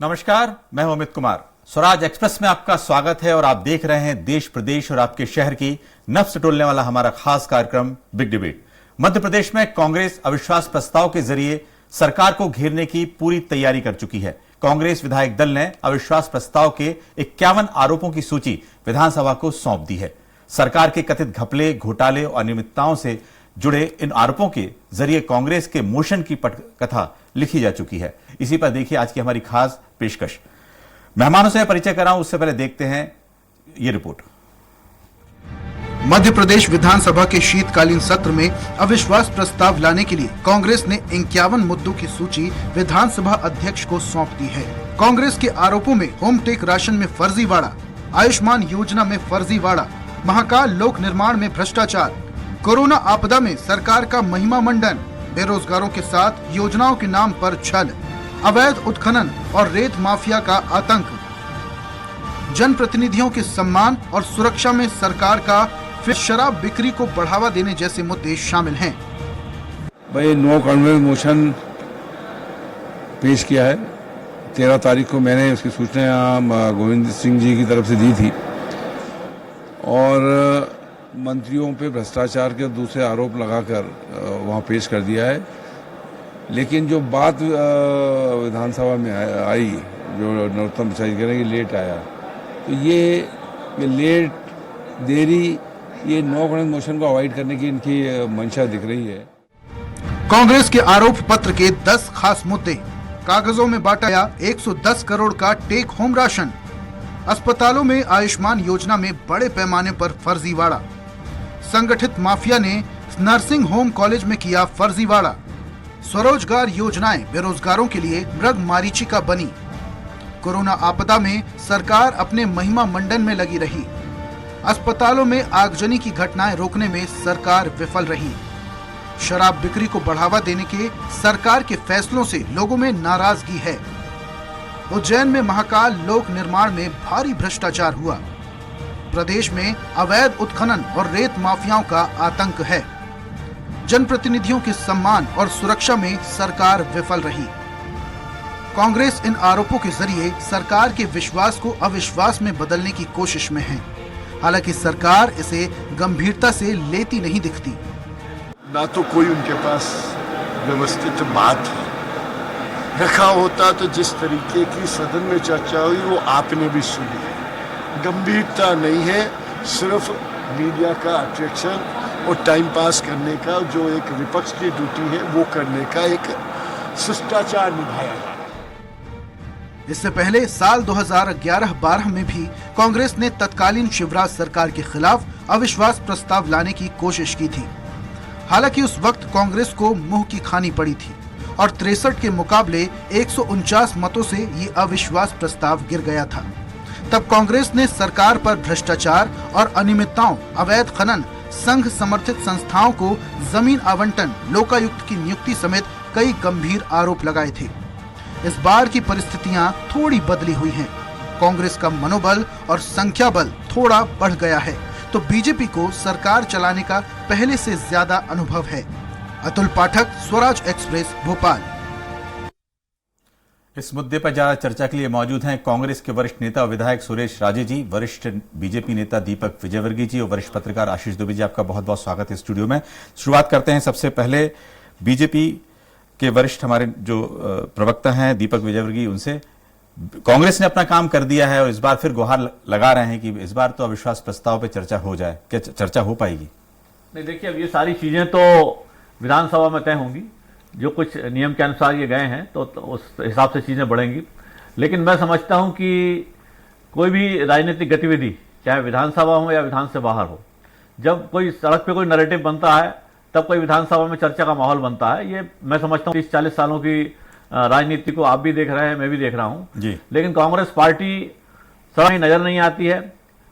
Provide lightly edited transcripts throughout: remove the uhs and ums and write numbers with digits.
नमस्कार, मैं हूं अमित कुमार। स्वराज एक्सप्रेस में आपका स्वागत है और आप देख रहे हैं देश प्रदेश और आपके शहर की नफ्स टोलने वाला हमारा खास कार्यक्रम बिग डिबेट। मध्य प्रदेश में कांग्रेस अविश्वास प्रस्ताव के जरिए सरकार को घेरने की पूरी तैयारी कर चुकी है। कांग्रेस विधायक दल ने अविश्वास प्रस्ताव के 51 आरोपों की सूची विधानसभा को सौंप दी है। सरकार के कथित घपले, घोटाले और अनियमितताओं से जुड़े इन आरोपों के जरिए कांग्रेस के मोशन की पटकथा लिखी जा चुकी है। इसी पर देखिए आज की हमारी खास पेशकश। मेहमानों से परिचय कराऊं उससे पहले देखते हैं ये रिपोर्ट। मध्य प्रदेश विधानसभा के शीतकालीन सत्र में अविश्वास प्रस्ताव लाने के लिए कांग्रेस ने 51 मुद्दों की सूची विधानसभा अध्यक्ष को सौंप दी है। कांग्रेस के आरोपों में होम टेक राशन में फर्जीवाड़ा, आयुष्मान योजना में फर्जीवाड़ा, महाकाल लोक निर्माण में भ्रष्टाचार, कोरोना आपदा में सरकार का महिमा मंडन, बेरोजगारों के साथ योजनाओं के नाम पर छल, अवैध उत्खनन और रेत माफिया का आतंक, जनप्रतिनिधियों के सम्मान और सुरक्षा में सरकार का फिर शराब बिक्री को बढ़ावा देने जैसे मुद्दे शामिल हैं। भाई नो कॉन्फिडेंस मोशन पेश किया है। 13 तारीख को मैंने उसकी सूचना गोविंद सिंह जी की तरफ से दी थी और मंत्रियों पे भ्रष्टाचार के दूसरे आरोप लगाकर वहाँ पेश कर दिया है। लेकिन जो बात विधानसभा में आई, जो नरोत्तम मिश्रा जी कह रहे हैं कि लेट आया, तो ये लेट देरी, ये नो कॉन्फिडेंस मोशन को अवॉइड करने की इनकी मंशा दिख रही है। कांग्रेस के आरोप पत्र के 10 खास मुद्दे। कागजों में बांटा गया 110 करोड़ का टेक होम राशन, अस्पतालों में आयुष्मान योजना में बड़े पैमाने पर फर्जीवाड़ा, संगठित माफिया ने नर्सिंग होम कॉलेज में किया फर्जीवाड़ा, स्वरोजगार योजनाएं बेरोजगारों के लिए मृग मारीचिका बनी, कोरोना आपदा में सरकार अपने महिमा मंडन में लगी रही, अस्पतालों में आगजनी की घटनाएं रोकने में सरकार विफल रही, शराब बिक्री को बढ़ावा देने के सरकार के फैसलों से लोगों में नाराजगी है, उज्जैन में महाकाल लोक निर्माण में भारी भ्रष्टाचार हुआ, प्रदेश में अवैध उत्खनन और रेत माफियाओं का आतंक है, जनप्रतिनिधियों के सम्मान और सुरक्षा में सरकार विफल रही। कांग्रेस इन आरोपों के जरिए सरकार के विश्वास को अविश्वास में बदलने की कोशिश में है। हालांकि सरकार इसे गंभीरता से लेती नहीं दिखती। ना तो कोई उनके पास व्यवस्थित बात है, रखा होता तो जिस तरीके की सदन में चर्चा हुई वो आपने भी सुनी है। गंभीरता नहीं है, सिर्फ मीडिया का अट्रैक्शन और टाइम पास करने का जो एक विपक्ष की ड्यूटी है वो करने का एक शिष्टाचार निभाया जा रहा है। इससे पहले साल 2011-12 में भी कांग्रेस ने तत्कालीन शिवराज सरकार के खिलाफ अविश्वास प्रस्ताव लाने की कोशिश की थी। हालांकि उस वक्त कांग्रेस को मुंह की खानी पड़ी थी और 63 के मुकाबले 149 मतों से ये अविश्वास प्रस्ताव गिर गया था। तब कांग्रेस ने सरकार पर भ्रष्टाचार और अनियमितताओं, अवैध खनन, संघ समर्थित संस्थाओं को जमीन आवंटन, लोकायुक्त की नियुक्ति समेत कई गंभीर आरोप लगाए थे। इस बार की परिस्थितियां थोड़ी बदली हुई हैं। कांग्रेस का मनोबल और संख्या बल थोड़ा बढ़ गया है, तो बीजेपी को सरकार चलाने का पहले से ज्यादा अनुभव है। अतुल पाठक, स्वराज एक्सप्रेस, भोपाल। इस मुद्दे पर ज्यादा चर्चा के लिए मौजूद हैं कांग्रेस के वरिष्ठ नेता और विधायक सुरेश राजे जी, वरिष्ठ बीजेपी नेता दीपक विजयवर्गीय जी और वरिष्ठ पत्रकार आशीष दुबे जी। आपका बहुत बहुत स्वागत है स्टूडियो में। शुरुआत करते हैं सबसे पहले बीजेपी के वरिष्ठ हमारे जो प्रवक्ता हैं दीपक विजयवर्गीय, उनसे। कांग्रेस ने अपना काम कर दिया है और इस बार फिर गुहार लगा रहे हैं कि इस बार तो अविश्वास प्रस्ताव पर चर्चा हो जाए। क्या चर्चा हो पाएगी? नहीं, देखिए, अब ये सारी चीजें तो विधानसभा में तय होंगी। जो कुछ नियम के अनुसार ये गए हैं तो उस हिसाब से चीजें बढ़ेंगी। लेकिन मैं समझता हूं कि कोई भी राजनीतिक गतिविधि, चाहे विधानसभा हो या विधान से बाहर हो, जब कोई सड़क पे कोई नैरेटिव बनता है तब कोई विधानसभा में चर्चा का माहौल बनता है। ये मैं समझता हूँ 30-40 सालों की राजनीति को आप भी देख रहे हैं, मैं भी देख रहा हूँ। लेकिन कांग्रेस पार्टी सड़क में नजर नहीं आती है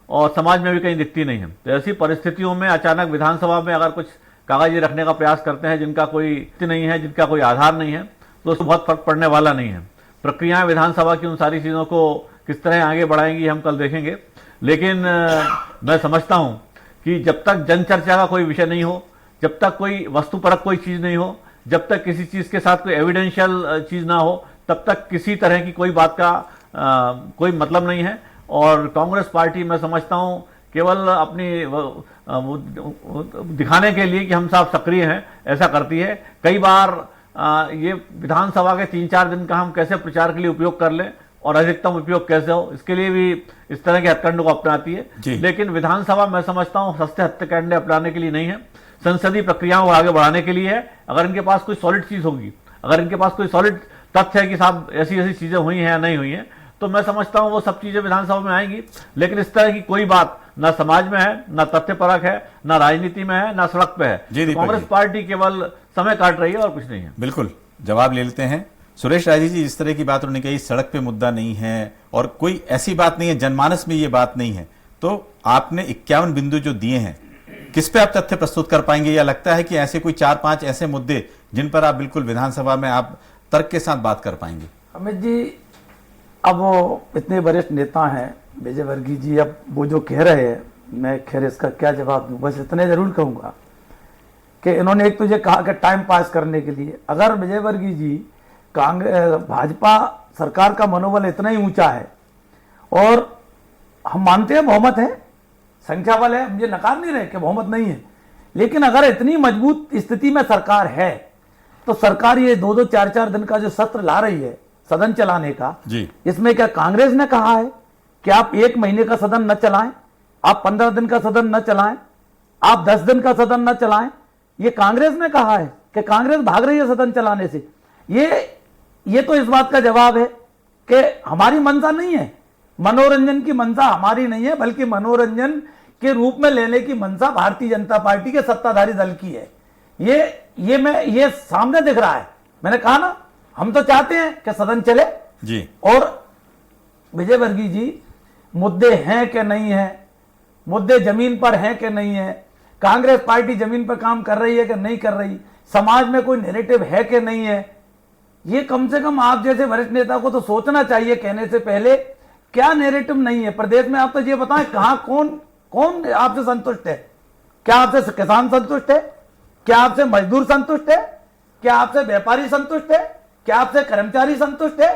और समाज में भी कहीं दिखती नहीं है। तो ऐसी परिस्थितियों में अचानक विधानसभा में अगर कुछ कागज रखने का प्रयास करते हैं जिनका कोई नहीं है, जिनका कोई आधार नहीं है, तो उसको बहुत फर्क पड़ने वाला नहीं है। प्रक्रियाएं विधानसभा की उन सारी चीजों को किस तरह आगे बढ़ाएंगी हम कल देखेंगे। लेकिन मैं समझता हूं कि जब तक जन चर्चा का कोई विषय नहीं हो, जब तक कोई वस्तुपरक कोई चीज नहीं हो, जब तक किसी चीज के साथ कोई एविडेंशियल चीज ना हो, तब तक किसी तरह की कोई बात का कोई मतलब नहीं है। और कांग्रेस पार्टी मैं समझता हूं केवल अपनी दिखाने के लिए कि हम सब सक्रिय हैं ऐसा करती है। कई बार ये विधानसभा के 3-4 दिन का हम कैसे प्रचार के लिए उपयोग कर लें और अधिकतम उपयोग कैसे हो, इसके लिए भी इस तरह के हथकंडों को अपनाती है। लेकिन विधानसभा मैं समझता हूं सस्ते हथकंडे अपनाने के लिए नहीं है, संसदीय प्रक्रियाओं को आगे बढ़ाने के लिए है। अगर इनके पास कोई सॉलिड चीज होगी, अगर इनके पास कोई सॉलिड तथ्य है कि साहब ऐसी ऐसी चीजें हुई हैं या नहीं हुई हैं, तो मैं समझता हूं वो सब चीजें विधानसभा में आएंगी। लेकिन इस तरह की कोई बात ना समाज में है, ना तथ्यपरक है, ना राजनीति में है, ना सड़क पे है। कांग्रेस पार्टी केवल समय काट रही है और कुछ नहीं है। बिल्कुल, जवाब ले लेते हैं। सुरेश राजी जी, इस तरह की बात उन्होंने कही, सड़क पे मुद्दा नहीं है और कोई ऐसी बात नहीं है, जनमानस में ये बात नहीं है, तो आपने 51 बिंदु जो दिए हैं, किस पे आप तथ्य प्रस्तुत कर पाएंगे? या लगता है कि ऐसे कोई 4-5 ऐसे मुद्दे जिन पर आप बिल्कुल विधानसभा में आप तर्क के साथ बात कर पाएंगे? अमित जी, अब वो इतने वरिष्ठ नेता हैं विजय वर्गीय जी, अब वो जो कह रहे हैं, मैं खैर इसका क्या जवाब दूं। बस इतने जरूर कहूंगा कि इन्होंने एक तो ये कहा कि टाइम पास करने के लिए, अगर विजय वर्गीय जी कांग्रेस भाजपा सरकार का मनोबल इतना ही ऊंचा है और हम मानते हैं बहुमत है, संख्या बल है, हम ये नकार नहीं रहे कि बहुमत नहीं है, लेकिन अगर इतनी मजबूत स्थिति में सरकार है तो सरकार ये 2-2, 4-4 दिन का जो सत्र ला रही है सदन चलाने का जी, इसमें क्या कांग्रेस ने कहा है कि आप 1 महीने का सदन न चलाएं, आप 15 दिन का सदन न चलाएं, आप 10 दिन का सदन न चलाएं? ये कांग्रेस ने कहा है कि कांग्रेस भाग रही है सदन चलाने से। ये तो इस बात का जवाब है कि हमारी मंशा नहीं है, मनोरंजन की मंशा हमारी नहीं है, बल्कि मनोरंजन के रूप में लेने की मंशा भारतीय जनता पार्टी के सत्ताधारी दल की है। ये सामने दिख रहा है। मैंने कहा ना, हम तो चाहते हैं कि सदन चले जी। और विजय वर्गीय जी, मुद्दे हैं कि नहीं है, मुद्दे जमीन पर हैं कि नहीं है, कांग्रेस पार्टी जमीन पर काम कर रही है कि नहीं कर रही, समाज में कोई नैरेटिव है कि नहीं है, ये कम से कम आप जैसे वरिष्ठ नेता को तो सोचना चाहिए कहने से पहले। क्या नैरेटिव नहीं है प्रदेश में? आप तो ये बताएं कहां कौन आपसे संतुष्ट है? क्या आपसे किसान संतुष्ट है? क्या आपसे मजदूर संतुष्ट है? क्या आपसे व्यापारी संतुष्ट है? क्या आपसे कर्मचारी संतुष्ट है?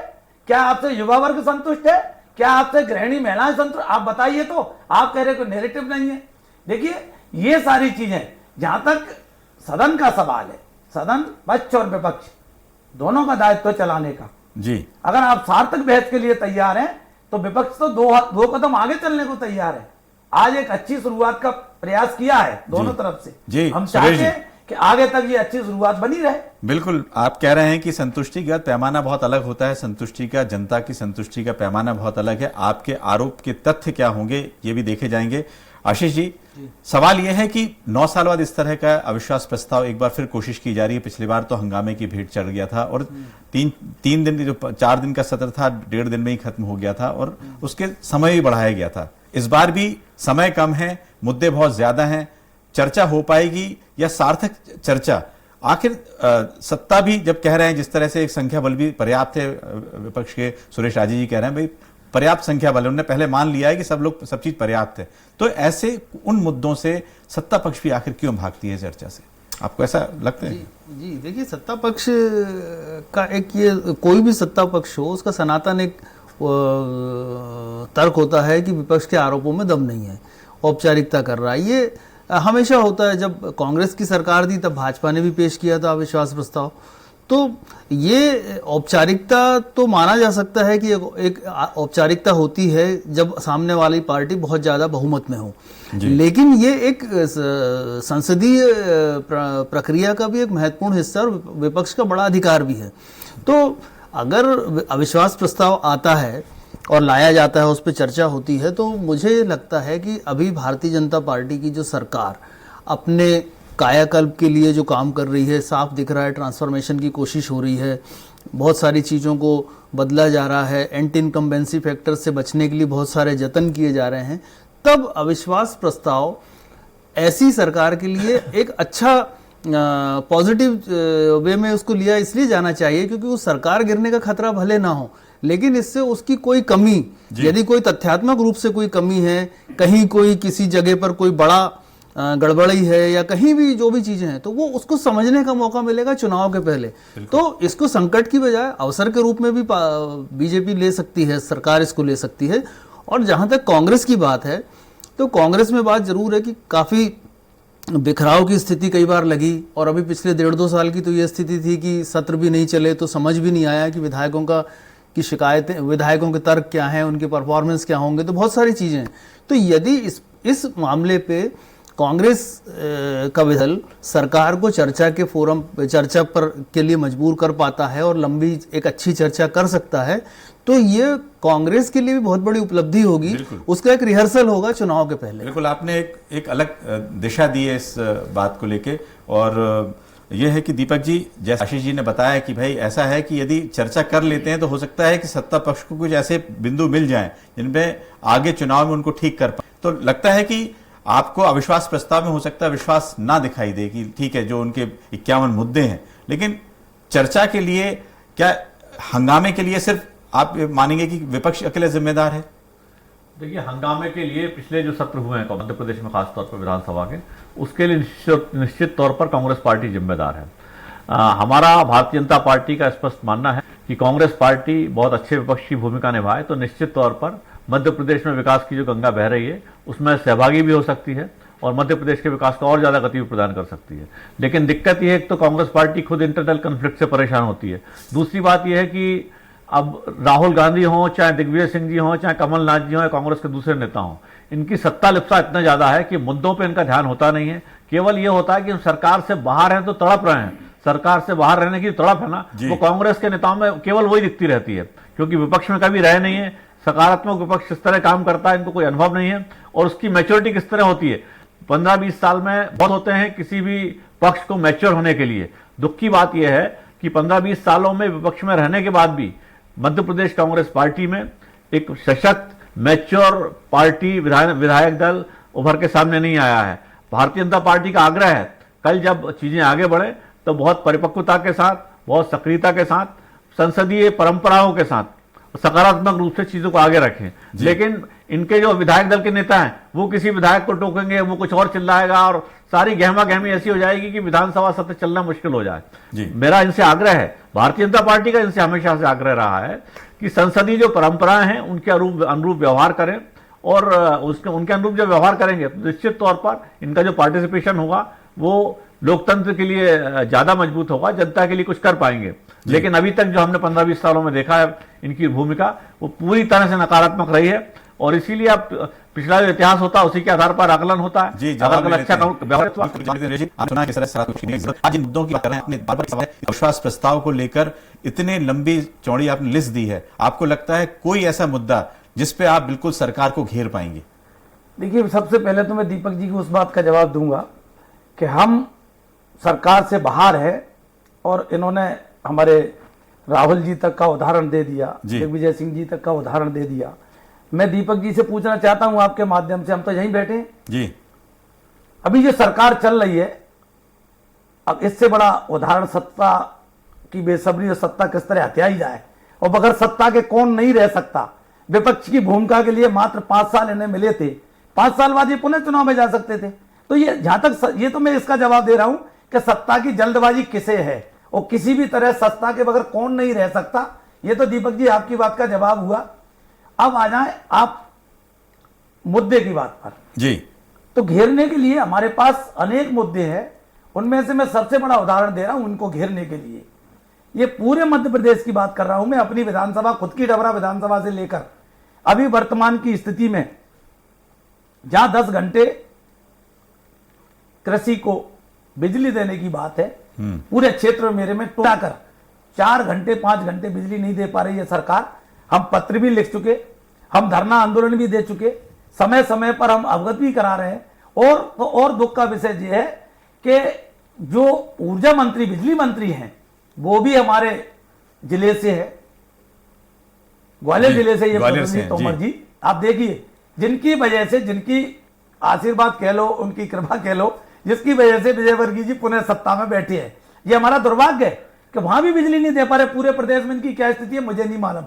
क्या आपसे युवा वर्ग संतुष्ट है? क्या आपसे गृहिणी महिलाएं संतुष्ट? आप बताइए। तो आप कह रहे कोई नैरेटिव नहीं है। देखिए, ये सारी चीजें, जहां तक सदन का सवाल है, सदन पक्ष और विपक्ष दोनों का दायित्व चलाने का जी, अगर आप सार्थक बहस के लिए तैयार हैं तो विपक्ष तो दो कदम आगे चलने को तैयार है। आज एक अच्छी शुरुआत का प्रयास किया है दोनों तरफ से जी, हम चाहते हैं कि आगे तक ये अच्छी शुरुआत बनी रहे। बिल्कुल, आप कह रहे हैं कि संतुष्टि का पैमाना बहुत अलग होता है, संतुष्टि का, जनता की संतुष्टि का पैमाना बहुत अलग है। आपके आरोप के तथ्य क्या होंगे ये भी देखे जाएंगे। आशीष जी, सवाल यह है कि 9 साल बाद इस तरह का अविश्वास प्रस्ताव एक बार फिर कोशिश की जा रही है। पिछली बार तो हंगामे की भेंट चढ़ गया था और 3 दिन, जो 4 दिन का सत्र था 1.5 दिन में ही खत्म हो गया था और उसके समय भी बढ़ाया गया था। इस बार भी समय कम है, मुद्दे बहुत ज्यादा हैं, चर्चा हो पाएगी या सार्थक चर्चा? आखिर सत्ता भी जब कह रहे हैं, जिस तरह से एक संख्या बल भी पर्याप्त है, विपक्ष के सुरेश राजी जी कह रहे हैं भाई पर्याप्त संख्या बल, उन्होंने पहले मान लिया है कि सब चीज पर्याप्त है, तो ऐसे उन मुद्दों से सत्ता पक्ष भी आखिर क्यों भागती है चर्चा से? आपको ऐसा लगता है? जी देखिए, सत्ता पक्ष का एक, ये कोई भी सत्ता पक्ष हो, उसका सनातन एक तर्क होता है कि विपक्ष के आरोपों में दम नहीं है, औपचारिकता कर रहा है। ये हमेशा होता है। जब कांग्रेस की सरकार थी तब भाजपा ने भी पेश किया था अविश्वास प्रस्ताव। तो ये औपचारिकता तो माना जा सकता है कि एक औपचारिकता होती है जब सामने वाली पार्टी बहुत ज्यादा बहुमत में हो, लेकिन ये एक संसदीय प्रक्रिया का भी एक महत्वपूर्ण हिस्सा और विपक्ष का बड़ा अधिकार भी है। तो अगर अविश्वास प्रस्ताव आता है और लाया जाता है, उस पर चर्चा होती है, तो मुझे लगता है कि अभी भारतीय जनता पार्टी की जो सरकार अपने कायाकल्प के लिए जो काम कर रही है, साफ दिख रहा है, ट्रांसफॉर्मेशन की कोशिश हो रही है, बहुत सारी चीज़ों को बदला जा रहा है, एंटी इनकम्बेंसी फैक्टर से बचने के लिए बहुत सारे जतन किए जा रहे हैं, तब अविश्वास प्रस्ताव ऐसी सरकार के लिए एक अच्छा पॉजिटिव वे में उसको लिया इसलिए जाना चाहिए क्योंकि उस सरकार गिरने का खतरा भले ना हो, लेकिन इससे उसकी कोई कमी, यदि कोई तथ्यात्मक रूप से कोई कमी है, कहीं कोई किसी जगह पर कोई बड़ा गड़बड़ी है या कहीं भी जो भी चीजें हैं, तो वो उसको समझने का मौका मिलेगा चुनाव के पहले। तो इसको संकट की बजाय अवसर के रूप में भी बीजेपी ले सकती है, सरकार इसको ले सकती है। और जहां तक कांग्रेस की बात है, तो कांग्रेस में बात जरूर है कि काफी बिखराव की स्थिति कई बार लगी, और अभी पिछले 1.5-2 साल की तो ये स्थिति थी कि सत्र भी नहीं चले, तो समझ भी नहीं आया कि विधायकों की शिकायतें, विधायकों के तर्क क्या हैं, उनके परफॉर्मेंस क्या होंगे, तो बहुत सारी चीजें हैं। तो यदि इस मामले पे कांग्रेस का विदल सरकार को चर्चा पर के लिए मजबूर कर पाता है और लंबी एक अच्छी चर्चा कर सकता है, तो ये कांग्रेस के लिए भी बहुत बड़ी उपलब्धि होगी। उसका एक रिहर्सल होगा चुनाव के पहले। बिल्कुल, आपने एक अलग दिशा दी है इस बात को लेके, और यह है कि दीपक जी, जैसे आशीष जी ने बताया कि भाई ऐसा है कि यदि चर्चा कर लेते हैं तो हो सकता है कि सत्ता पक्ष को कुछ ऐसे बिंदु मिल जाएं जिनमें आगे चुनाव में उनको ठीक कर पाए। तो लगता है कि आपको अविश्वास प्रस्ताव में हो सकता है विश्वास ना दिखाई दे कि ठीक है जो उनके 51 मुद्दे हैं, लेकिन चर्चा के लिए, क्या हंगामे के लिए सिर्फ आप मानेंगे कि विपक्ष अकेले जिम्मेदार है? देखिए, हंगामे के लिए पिछले जो सत्र हुए हैं मध्य प्रदेश में खासतौर पर विधानसभा के, उसके लिए निश्चित तौर पर कांग्रेस पार्टी जिम्मेदार है। हमारा भारतीय जनता पार्टी का स्पष्ट मानना है कि कांग्रेस पार्टी बहुत अच्छे विपक्ष की भूमिका निभाए तो निश्चित तौर पर मध्य प्रदेश में विकास की जो गंगा बह रही है उसमें सहभागी भी हो सकती है और मध्य प्रदेश के विकास को और ज्यादा गति प्रदान कर सकती है। लेकिन दिक्कत यह है कि तो कांग्रेस पार्टी खुद इंटरनल कन्फ्लिक्ट से परेशान होती है। दूसरी बात यह है कि अब राहुल गांधी हों, चाहे दिग्विजय सिंह जी हों, चाहे कमलनाथ जी हों, या कांग्रेस के दूसरे नेता हों, इनकी सत्ता लिप्सा इतना ज्यादा है कि मुद्दों पे इनका ध्यान होता नहीं है। केवल ये होता है कि हम सरकार से बाहर हैं तो तड़प रहे हैं, सरकार से बाहर रहने की तड़प है ना, वो कांग्रेस के नेताओं में केवल वही दिखती रहती है, क्योंकि विपक्ष में कभी रहे नहीं है। सकारात्मक विपक्ष किस तरह काम करता है इनको कोई अनुभव नहीं है, और उसकी मैच्योरिटी किस तरह होती है। 15-20 साल में बहुत होते हैं किसी भी पक्ष को मैच्योर होने के लिए। दुख की बात यह है कि 15-20 सालों में विपक्ष में रहने के बाद भी मध्य प्रदेश कांग्रेस पार्टी में एक सशक्त मैच्योर पार्टी विधायक दल उभर के सामने नहीं आया है। भारतीय जनता पार्टी का आग्रह है कल जब चीजें आगे बढ़े तो बहुत परिपक्वता के साथ, बहुत सक्रियता के साथ, संसदीय परंपराओं के साथ सकारात्मक रूप से चीजों को आगे रखें। लेकिन इनके जो विधायक दल के नेता हैं वो किसी विधायक को टोकेंगे, वो कुछ और चिल्लाएगा और सारी गहमा गहमी ऐसी हो जाएगी कि विधानसभा सत्र चलना मुश्किल हो जाए। मेरा इनसे आग्रह है, भारतीय जनता पार्टी का इनसे हमेशा से आग्रह रहा है कि संसदीय जो परंपराएं हैं उनके अनुरूप व्यवहार करें, और उनके अनुरूप जब व्यवहार करेंगे तो निश्चित तौर पर इनका जो पार्टिसिपेशन होगा वो लोकतंत्र के लिए ज्यादा मजबूत होगा, जनता के लिए कुछ कर पाएंगे। लेकिन अभी तक जो हमने 15-20 सालों में देखा है इनकी भूमिका वो पूरी तरह से नकारात्मक रही है, और इसीलिए अब पिछला जो इतिहास होता है उसी के आधार पर आकलन होता है। आज इन मुद्दों की बात कर रहे हैं, अपने अविश्वास प्रस्ताव को लेकर इतने लंबी चौड़ी आपने लिस्ट दी है, आपको लगता है कोई ऐसा मुद्दा जिसपे आप बिल्कुल सरकार को घेर पाएंगे? देखिए, सबसे पहले तो मैं दीपक जी को उस बात का जवाब दूंगा कि हम सरकार से बाहर है, और इन्होंने हमारे राहुल जी तक का उदाहरण दे दिया, दिग्विजय सिंह जी तक का उदाहरण दे दिया। मैं दीपक जी से पूछना चाहता हूं आपके माध्यम से, हम तो यहीं बैठे जी, अभी जो सरकार चल रही है, अब इससे बड़ा उदाहरण सत्ता की बेसब्री और सत्ता किस तरह हत्याई जाए, और बगैर सत्ता के कौन नहीं रह सकता। विपक्ष की भूमिका के लिए मात्र 5 साल इन्हें मिले थे, 5 साल बाद ये पुनः चुनाव में जा सकते थे। तो ये जहां तक ये तो मैं इसका जवाब दे रहा हूं कि सत्ता की जल्दबाजी किसे है, और किसी भी तरह सत्ता के बगैर कौन नहीं रह सकता। ये तो दीपक जी आपकी बात का जवाब हुआ। अब आ जाए आप मुद्दे की बात पर जी। तो घेरने के लिए हमारे पास अनेक मुद्दे हैं, उनमें से मैं सबसे बड़ा उदाहरण दे रहा हूं उनको घेरने के लिए। ये पूरे मध्य प्रदेश की बात कर रहा हूं मैं, अपनी विधानसभा, खुद की डबरा विधानसभा से लेकर अभी वर्तमान की स्थिति में, जहां 10 घंटे कृषि को बिजली देने की बात है, पूरे क्षेत्र मेरे में टोटाकर 4 घंटे 5 घंटे बिजली नहीं दे पा रही है सरकार। हम पत्र भी लिख चुके, हम धरना आंदोलन भी दे चुके, समय समय पर हम अवगत भी करा रहे हैं। और दुख का विषय यह है कि जो ऊर्जा मंत्री, बिजली मंत्री हैं, वो भी हमारे जिले से है, ग्वालियर जिले से, ये तोमर जी। आप देखिए, जिनकी वजह से, जिनकी आशीर्वाद कह लो, उनकी कृपा कह लो, जिसकी वजह से विजयवर्गीय जी पुनः सत्ता में बैठे हैं। ये हमारा दुर्भाग्य है कि वहां भी बिजली नहीं दे पा रहे। पूरे प्रदेश में इनकी क्या स्थिति है मुझे नहीं मालूम।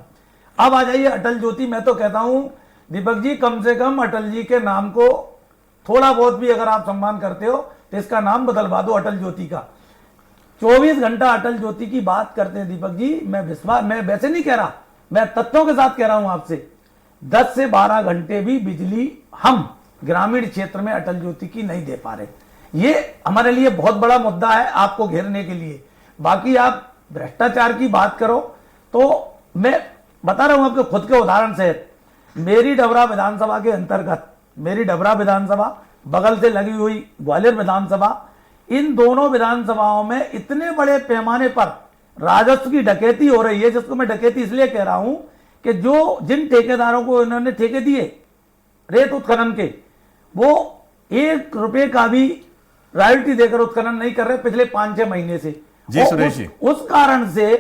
अब आ जाइए अटल ज्योति। मैं तो कहता हूं दीपक जी, कम से कम अटल जी के नाम को थोड़ा बहुत भी अगर आप सम्मान करते हो तो इसका नाम बदलवा दो अटल ज्योति का। 24 घंटा अटल ज्योति की बात करते हैं दीपक जी, मैं वैसे नहीं कह रहा, मैं तथ्यों के साथ कह रहा हूं आपसे। 10 से 12 घंटे भी बिजली हम ग्रामीण क्षेत्र में अटल ज्योति की नहीं दे पा रहे। ये हमारे लिए बहुत बड़ा मुद्दा है आपको घेरने के लिए। बाकी आप भ्रष्टाचार की बात करो तो मैं बता रहा हूं आपके खुद के उदाहरण से। मेरी डबरा विधानसभा के अंतर्गत, मेरी डबरा विधानसभा बगल से लगी हुई ग्वालियर विधानसभा, इन दोनों विधानसभाओं में इतने बड़े पैमाने पर राजस्व की डकैती हो रही है, जिसको मैं डकैती इसलिए कह रहा हूं कि जिन ठेकेदारों को इन्होंने ठेके दिए रेत उत्खनन के, वो 1 रुपए का भी रॉयल्टी देकर उत्खनन नहीं कर रहे पिछले 5-6 महीने से। जी सुरेश जी, उस कारण से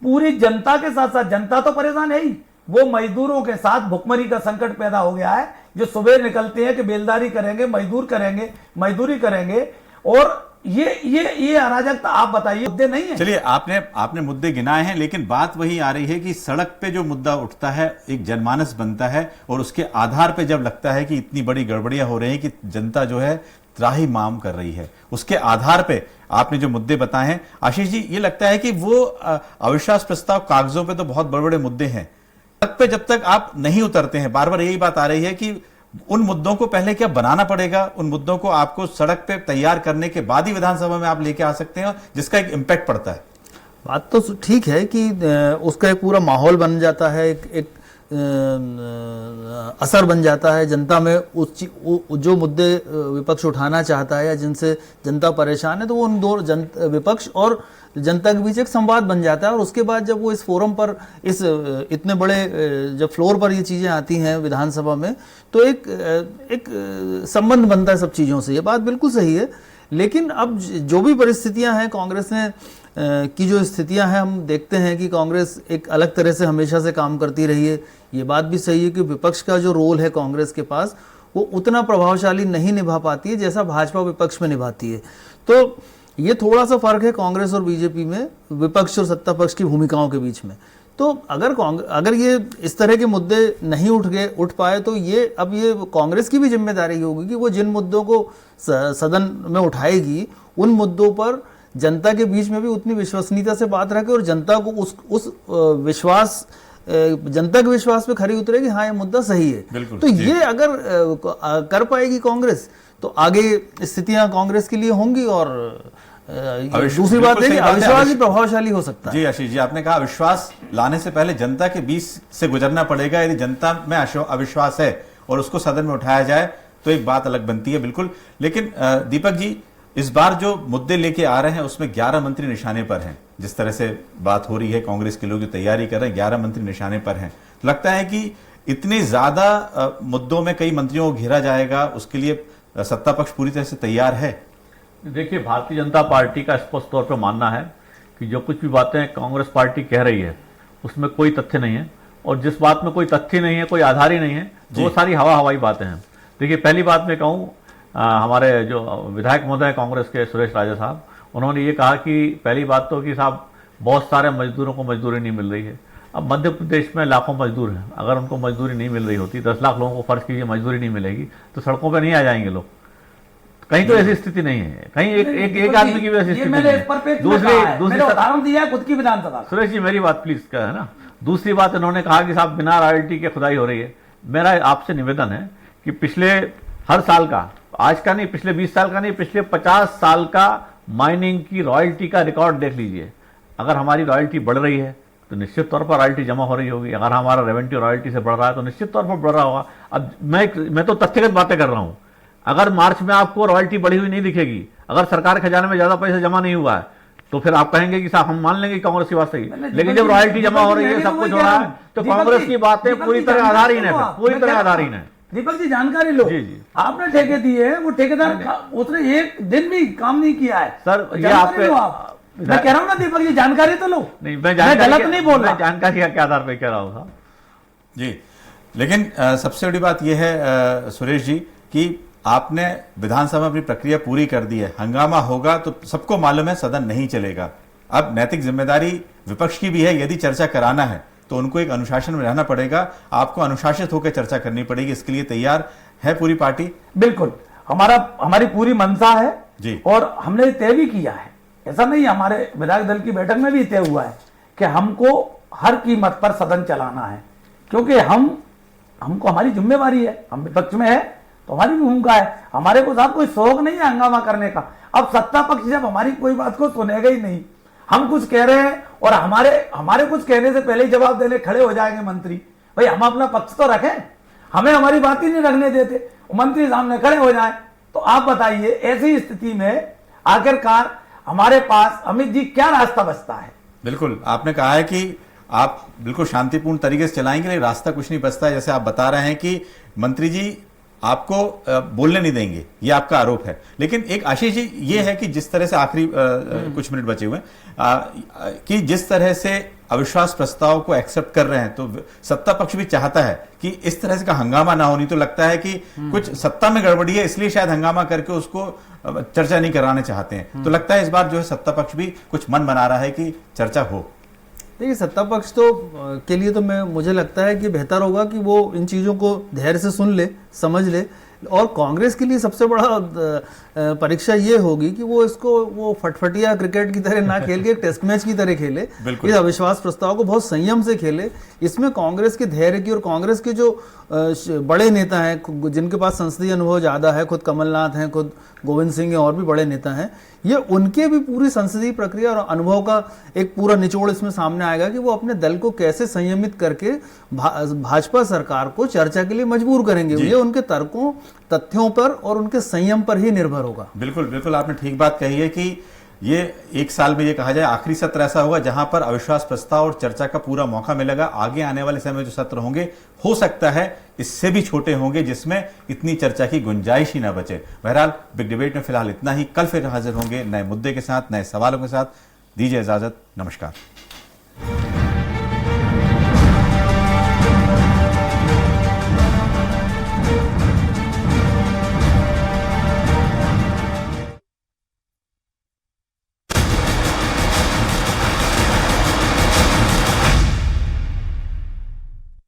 पूरी जनता के साथ साथ, जनता तो परेशान है ही, वो मजदूरों के साथ भुखमरी का संकट पैदा हो गया है, जो सुबह निकलते हैं कि बेलदारी करेंगे, मजदूरी करेंगे। और ये अराजकता आप बताइए, मुद्दे नहीं है। चलिए आपने मुद्दे गिनाए हैं, लेकिन बात वही आ रही है कि सड़क पे जो मुद्दा उठता है एक जनमानस बनता है, और उसके आधार पे जब लगता है कि इतनी बड़ी गड़बड़ियां हो रही हैं कि जनता जो है त्राही माम कर रही है, उसके आधार पे आपने जो मुद्दे बताए हैं आशीष जी, ये लगता है कि वो अविश्वास प्रस्ताव कागजों पे तो बहुत बड़े बड़े मुद्दे हैं, सड़क पे जब तक आप नहीं उतरते हैं, बार बार यही बात आ रही है कि उन मुद्दों को पहले क्या बनाना पड़ेगा, उन मुद्दों को आपको सड़क पे तैयार करने के बाद ही विधानसभा में आप लेके आ सकते हैं, जिसका एक इम्पैक्ट पड़ता है। बात तो ठीक है कि उसका एक पूरा माहौल बन जाता है, एक असर बन जाता है जनता में, जो मुद्दे विपक्ष उठाना चाहता है या जिनसे जनता परेशान है, तो वो उन दो विपक्ष और जनता के बीच एक संवाद बन जाता है। और उसके बाद जब वो इस फोरम पर, इस इतने बड़े जब फ्लोर पर ये चीज़ें आती हैं विधानसभा में, तो एक संबंध बनता है सब चीज़ों से। ये बात बिल्कुल सही है। लेकिन अब जो भी परिस्थितियां हैं, कांग्रेस ने की जो स्थितियां हैं, हम देखते हैं कि कांग्रेस एक अलग तरह से हमेशा से काम करती रही है। ये बात भी सही है कि विपक्ष का जो रोल है कांग्रेस के पास, वो उतना प्रभावशाली नहीं निभा पाती है जैसा भाजपा विपक्ष में निभाती है। तो ये थोड़ा सा फर्क है कांग्रेस और बीजेपी में, विपक्ष और सत्ता पक्ष की भूमिकाओं के बीच में। तो अगर ये इस तरह के मुद्दे नहीं उठ पाए, तो ये कांग्रेस की भी जिम्मेदारी होगी कि वो जिन मुद्दों को सदन में उठाएगी, उन मुद्दों पर जनता के बीच में भी उतनी विश्वसनीयता से बात रखे और जनता को जनता के विश्वास पे खरी उतरेगी, हाँ ये मुद्दा सही है। तो ये अगर कर पाएगी कांग्रेस, तो आगे स्थितियां कांग्रेस के लिए होंगी। और दूसरी बात है कि अविश्वास ही प्रभावशाली हो सकता है। जी आशीष जी, आपने कहा अविश्वास लाने से पहले जनता के बीच से गुजरना पड़ेगा। यदि जनता में अविश्वास है और उसको सदन में उठाया जाए तो एक बात अलग बनती है, बिल्कुल। लेकिन दीपक जी, इस बार जो मुद्दे लेके आ रहे हैं उसमें 11 मंत्री निशाने पर हैं। जिस तरह से बात हो रही है, कांग्रेस के लोग जो तैयारी कर रहे हैं, 11 मंत्री निशाने पर हैं। लगता है कि इतने ज्यादा मुद्दों में कई मंत्रियों को घेरा जाएगा, उसके लिए सत्ता पक्ष पूरी तरह से तैयार है? देखिए, भारतीय जनता पार्टी का स्पष्ट तौर पर मानना है कि जो कुछ भी बातें कांग्रेस पार्टी कह रही है उसमें कोई तथ्य नहीं है, और जिस बात में कोई तथ्य नहीं है, कोई आधार ही नहीं है, वो सारी हवाई बातें हैं। देखिए, पहली बात मैं कहूँ, हमारे जो विधायक महोदय हैं कांग्रेस के, सुरेश राजा साहब, उन्होंने ये कहा कि पहली बात तो कि साहब बहुत सारे मजदूरों को मजदूरी नहीं मिल रही है। अब मध्य प्रदेश में लाखों मजदूर हैं, अगर उनको मजदूरी नहीं मिल रही होती, 10 लाख लोगों को फर्ज कीजिए मजदूरी नहीं मिलेगी, तो सड़कों पर नहीं आ जाएंगे लोग। कहीं तो ऐसी स्थिति नहीं है, कहीं एक आदमी की भी ऐसी स्थिति नहीं है। दूसरी उदाहरण दिया खुद की विधानसभा। सुरेश जी, मेरी बात प्लीज का है ना। दूसरी बात, इन्होंने कहा कि साहब बिना रॉयल्टी के खुदाई हो रही है। मेरा आपसे निवेदन है कि पिछले हर साल का, आज का नहीं, पिछले 20 साल का नहीं, पिछले 50 साल का माइनिंग की रॉयल्टी का रिकॉर्ड देख लीजिए। अगर हमारी रॉयल्टी बढ़ रही है तो निश्चित तौर पर रॉयल्टी जमा हो रही होगी। अगर हमारा रेवेन्यू रॉयल्टी से बढ़ रहा है तो निश्चित तौर पर बढ़ रहा होगा। अब मैं तो तथ्यगत बातें कर रहा हूं। अगर मार्च में आपको रॉयल्टी बढ़ी हुई नहीं दिखेगी, अगर सरकार खजाने में ज्यादा पैसा जमा नहीं हुआ है, तो फिर आप कहेंगे कि साहब हम मान लेंगे कांग्रेस की बात सही। लेकिन जब रॉयल्टी जमा हो रही है, सब कुछ हो रहा है, तो कांग्रेस की बातें पूरी तरह आधारहीन है, पूरी तरह आधारहीन है। दीपक जी, जानकारी लो। जी, आपने ठेके दिए हैं, वो ठेकेदार उसने एक दिन भी काम नहीं किया है। सर, ये आप मैं कह रहा हूं ना दीपक जी, जानकारी तो लो। नहीं, मैं गलत नहीं बोल रहा, जानकारी के आधार पर कह रहा हूं साहब जी। लेकिन सबसे बड़ी बात यह है सुरेश जी कि आपने विधानसभा में अपनी प्रक्रिया पूरी कर दी है। हंगामा होगा तो सबको मालूम है सदन नहीं चलेगा। अब नैतिक जिम्मेदारी विपक्ष की भी है, यदि चर्चा कराना है तो उनको एक अनुशासन में रहना पड़ेगा। आपको अनुशासित होकर चर्चा करनी पड़ेगी, इसके लिए तैयार है पूरी पार्टी? बिल्कुल। हमारी पूरी मंशा है जी। और हमने तय भी किया है, ऐसा नहीं, हमारे विधायक दल की बैठक में भी तय हुआ है कि हमको हर कीमत पर सदन चलाना है, क्योंकि हमको हमारी जिम्मेवारी है, हम विपक्ष में है तो हमारी भी भूमिका है। हमारे को साहब कोई शौक नहीं है हंगामा करने का। अब सत्ता पक्ष जब हमारी कोई बात को सुनेगा ही नहीं, हम कुछ कह रहे हैं और हमारे कुछ कहने से पहले ही जवाब देने खड़े हो जाएंगे मंत्री, भाई हम अपना पक्ष तो रखें, हमें हमारी बात ही नहीं रखने देते, मंत्री सामने खड़े हो जाएं। तो आप बताइए ऐसी स्थिति में आखिरकार हमारे पास अमित जी क्या रास्ता बचता है? बिल्कुल, आपने कहा है कि आप बिल्कुल शांतिपूर्ण तरीके से चलाएंगे, लेकिन रास्ता कुछ नहीं बचता है। जैसे आप बता रहे हैं कि मंत्री जी आपको बोलने नहीं देंगे, ये आपका आरोप है। लेकिन एक आशीष जी ये है कि जिस तरह से आखिरी कुछ मिनट बचे हुए हैं कि जिस तरह से अविश्वास प्रस्ताव को एक्सेप्ट कर रहे हैं, तो सत्ता पक्ष भी चाहता है कि इस तरह से का हंगामा ना हो। नहीं तो लगता है कि कुछ सत्ता में गड़बड़ी है, इसलिए शायद हंगामा करके उसको चर्चा नहीं कराने चाहते हैं। तो लगता है इस बार जो है सत्ता पक्ष भी कुछ मन बना रहा है कि चर्चा हो। देखिए, सत्ता पक्ष तो के लिए तो मुझे लगता है कि बेहतर होगा कि वो इन चीज़ों को धैर्य से सुन ले, समझ ले। और कांग्रेस के लिए सबसे बड़ा परीक्षा ये होगी कि वो फटफटिया क्रिकेट की तरह ना खेल के एक टेस्ट मैच की तरह खेले, इस अविश्वास प्रस्ताव को बहुत संयम से खेले। इसमें कांग्रेस के धैर्य की और कांग्रेस के जो बड़े नेता हैं जिनके पास संसदीय अनुभव ज़्यादा है, खुद कमलनाथ हैं, खुद गोविंद सिंह और भी बड़े नेता हैं, ये उनके भी पूरी संसदीय प्रक्रिया और अनुभव का एक पूरा निचोड़ इसमें सामने आएगा कि वो अपने दल को कैसे संयमित करके भाजपा सरकार को चर्चा के लिए मजबूर करेंगे। ये उनके तर्कों, तथ्यों पर और उनके संयम पर ही निर्भर होगा। बिल्कुल बिल्कुल, आपने ठीक बात कही है कि ये एक साल में ये कहा जाए आखिरी सत्र ऐसा होगा जहां पर अविश्वास प्रस्ताव और चर्चा का पूरा मौका मिलेगा। आगे आने वाले समय में जो सत्र होंगे हो सकता है इससे भी छोटे होंगे, जिसमें इतनी चर्चा की गुंजाइश ही ना बचे। बहरहाल बिग डिबेट में फिलहाल इतना ही। कल फिर हाजिर होंगे नए मुद्दे के साथ, नए सवालों के साथ। दीजिए इजाजत, नमस्कार।